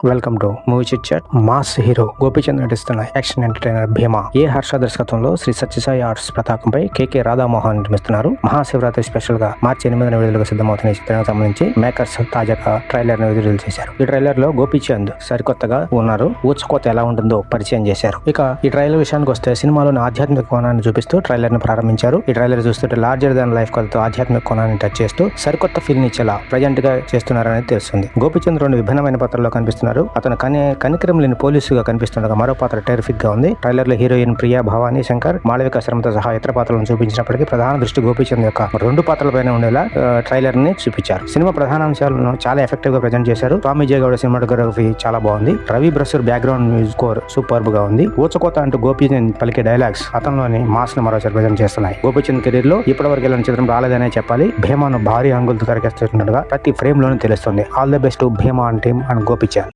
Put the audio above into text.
Welcome to movie chit chat. Mass hero Gopichand నటిస్తున్న action entertainer Bhimaa A Harsha దర్శకత్వంలో Sri Sathya Sai arts పతాకంపై కేకే రాధామోహన్ నిర్మిస్తున్నారు. మహాశివరాత్రి స్పెషల్ గా మార్చి 8న విడుదలకు సిద్ధమవుతున్న ఈ చిత్రానికి సంబంధించి మేకర్స్ తాజాగా ట్రైలర్ ను విడుదల చేశారు. ఈ ట్రైలర్ లో గోపీచంద్ సరికొత్తగా ఉన్నారు. ఊచకోత ఎలా ఉంటుందో పరిచయం చేశారు. ఇక ఈ ట్రైలర్ విషయానికి వస్తే సినిమాలోని ఆధ్యాత్మిక కోణాన్ని చూపిస్తూ ట్రైలర్ ను ప్రారంభించారు. ఈ ట్రైలర్ చూస్తుంటే లార్జర్ దాన్ లైఫ్ కథతో ఆధ్యాత్మిక కోణాన్ని టచ్ చేస్తూ సరికొత్త ఫీల్ ని ఇచ్చేలా ప్రజెంట్ గా చేస్తున్నారని తెలుస్తుంది. గోపీచంద్ రెండు విభిన్నమైన పాత్రల్లో కనిపిస్తున్నారు. అతను కనికరం లేని పోలీసుగా కనిపిస్తుండగా మరో పాత్ర టెరిఫిక్ గా ఉంది. ట్రైలర్ లో హీరోయిన్ ప్రియా భవానీ శంకర్, మాళవిక శర్మతో సహా ఇతర పాత్రలను చూపించినప్పటికీ ప్రధాన దృష్టి గోపీచంద్ యొక్క రెండు పాత్రలపైన ఉండేలా ట్రైలర్ ని చూపించారు. సినిమా ప్రధాన అంశాలను చాలా ఎఫెక్టివ్ గా ప్రజెంట్ చేశారు. స్వామి జయగౌడ సినిమాటోగ్రఫీ చాలా బాగుంది. Ravi Basrur background music score superb గా ఉంది. ఊచకోత అంటూ గోపీచంద్ పలికే డైలాగ్స్ అతనిలోని మాస్ ను మరోసారి ప్రజెంట్ చేస్తున్నాయి. గోపీచంద్ కెరీర్ లో ఇప్పటివరకు వెళ్ళిన చిత్రం రాలేదనే చెప్పాలి. భీమాను భారీ అంగులతో తెరకెస్తున్నట్టుగా ప్రతి ఫ్రేమ్ లోనూ తెలుస్తుంది. All the best Bhima and team and Gopichand.